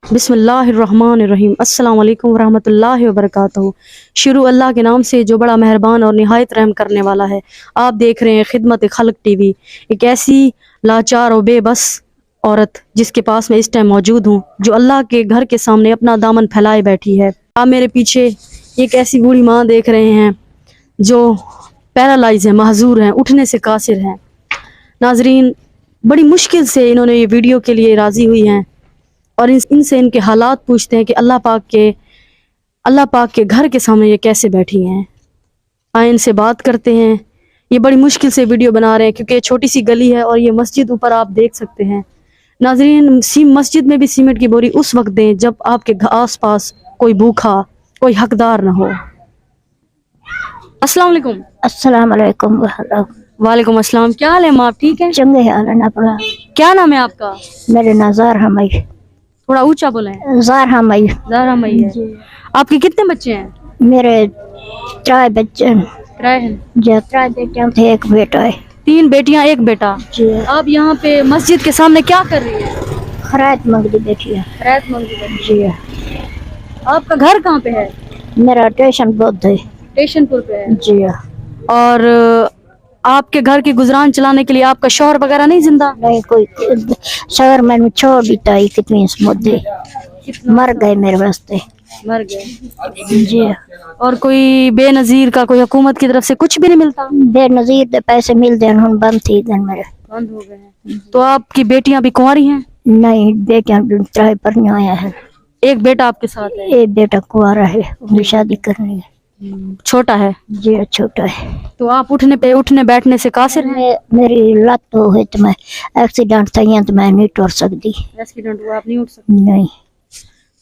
बिस्मिल्लाहिर्रहमानिर्रहीम। अस्सलाम वालेकुम वरहमतुल्लाहि वबरकातुहू। शुरू अल्लाह के नाम से जो बड़ा मेहरबान और निहायत रहम करने वाला है। आप देख रहे हैं खिदमत खल्क टीवी। एक ऐसी लाचार और बेबस औरत जिसके पास मैं इस टाइम मौजूद हूँ, जो अल्लाह के घर के सामने अपना दामन फैलाए बैठी है। आप मेरे पीछे एक ऐसी बूढ़ी माँ देख रहे हैं जो पैरालाइज है, महजूर हैं, उठने से कासिर हैं। नाजरीन, बड़ी मुश्किल से इन्होंने ये वीडियो के लिए राज़ी हुई हैं और इनसे इनके हालात पूछते हैं कि अल्लाह पाक के घर के सामने ये कैसे बैठी हैं। आए इनसे बात करते हैं। ये बड़ी मुश्किल से वीडियो बना रहे हैं क्योंकि ये छोटी सी गली है और ये मस्जिद ऊपर आप देख सकते हैं। नाजरीन, मस्जिद में भी सीमेंट की बोरी उस वक्त दें जब आपके आस-पास कोई भूखा, कोई हकदार ना हो। अस्सलाम वालेकुम। अस्सलाम वालेकुम। वालेकुम अस्सलाम। क्या हाल है माँ, आप ठीक है? चंगे हाल है ना पड़ा। क्या नाम है आपका? मेरे नाजार हमई। थोड़ा ऊंचा बोलें। जार हमई। ज़हरा मई है। आपके कितने बच्चे हैं? मेरे 3 बच्चे जो 3 बेटियां थे, एक बेटा है। 3 बेटियां, 1 बेटा। जी। आप यहाँ पे मस्जिद के सामने क्या कर रही हैं? खैरात मंगदी बैठी है। खैरात मंगदी बैठी। जी। आपका घर कहाँ पे है? मेरा स्टेशन बुद्ध है। स्टेशनपुर पे है। जी। और आपके घर की गुजरान चलाने के लिए आपका शौहर वगैरह नहीं जिंदा? नहीं, कोई शहर में छोड़ देता है। कितनी मुद्दे मर गए मेरे वास्ते। मर गए। जी। और कोई बेनजीर का, कोई हुकूमत की तरफ से कुछ भी नहीं मिलता? बेनजीर दे पैसे मिलते हैं, हम बंद थी दिन मेरे। बंद हो गए हैं। तो आपकी बेटियां भी कुंवारी हैं? नहीं, बेटियां 3 पर नहीं आया है। एक बेटा आपके साथ है? एक बेटा कुंवारा है, उन्हें शादी करनी है। छोटा है? जी, छोटा है। तो आप उठने बैठने से कासिर हैं? मेरी लत तो है, तो मैं एक्सीडेंट थी तो मैं नहीं टूट सकती। एक्सीडेंट हुआ, आप नहीं उठ सकती? नहीं।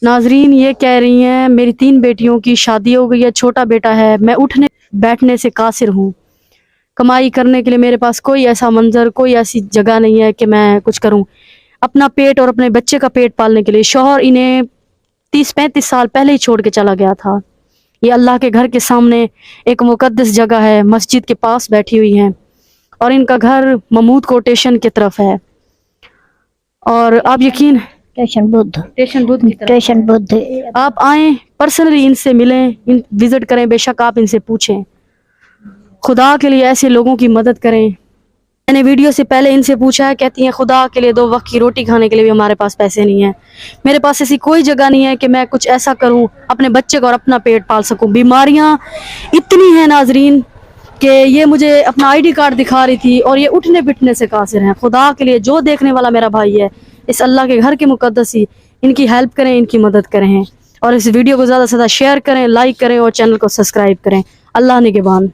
नाजरीन, ये कह रही हैं मेरी 3 बेटियों की शादी हो गई है, छोटा बेटा है, मैं उठने बैठने से कासिर हूँ। कमाई करने के लिए मेरे पास कोई ऐसा मंजर, कोई ऐसी जगह नहीं है कि मैं कुछ करूँ अपना पेट और अपने बच्चे का पेट पालने के लिए। शौहर इन्हें 30-35 साल पहले ही छोड़ के चला गया था। ये अल्लाह के घर के सामने एक मुकद्दस जगह है, मस्जिद के पास बैठी हुई हैं और इनका घर महमूद कोटेशन की तरफ है। और आप यकीन, स्टेशन बुद्ध की तरफ। स्टेशन बुद्ध। आप आएं, पर्सनली इनसे मिलें, विजिट करें, बेशक आप इनसे पूछें। खुदा के लिए ऐसे लोगों की मदद करें। मैंने वीडियो से पहले इनसे पूछा है, कहती हैं खुदा के लिए 2 वक्त की रोटी खाने के लिए भी हमारे पास पैसे नहीं है। मेरे पास ऐसी कोई जगह नहीं है कि मैं कुछ ऐसा करूं अपने बच्चे को और अपना पेट पाल सकूं। बीमारियां इतनी हैं नाजरीन कि ये मुझे अपना ID कार्ड दिखा रही थी और ये उठने पिटने से कासिर हैं। खुदा के लिए जो देखने वाला मेरा भाई है, इस अल्लाह के घर के मुकद्दस ही इनकी हेल्प करें, इनकी मदद करें और इस वीडियो को ज़्यादा से ज़्यादा शेयर करें, लाइक करें और चैनल को सब्सक्राइब करें। अल्लाह निगहबान।